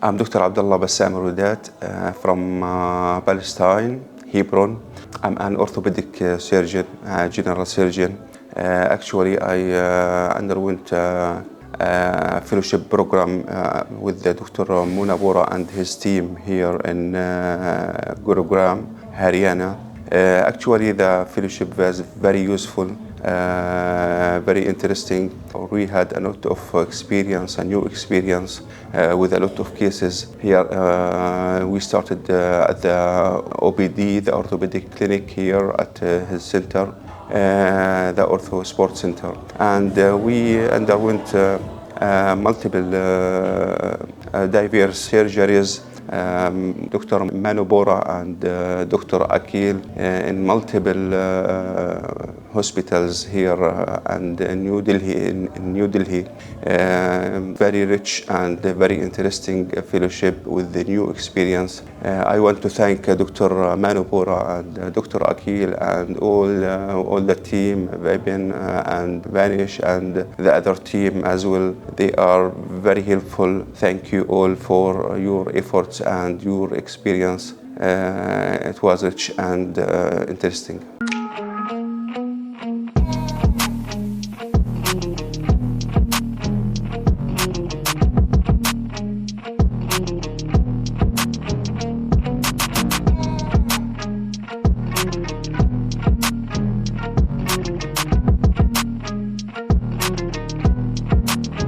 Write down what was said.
I'm Dr. Abdullah Bassam Rudat from Palestine, Hebron. I'm an orthopedic surgeon, general surgeon. Actually, I underwent a fellowship program with Dr. Manu Bora and his team here in Gurugram, Haryana. Actually, the fellowship was very useful, very interesting. We had a lot of experience, a new experience with a lot of cases. Here we started at the OPD, the orthopedic clinic here at his center, the Ortho Sports Center. And we underwent multiple diverse surgeries. Dr. Manu Bora and Dr. Akil in multiple hospitals here and in New Delhi. Very rich and very interesting fellowship with the new experience. I want to thank Dr. Manu Bora and Dr. Akil and all the team, Vibin and Vanish and the other team as well. They are very helpful. Thank you all for your efforts and your experience. It was rich and interesting.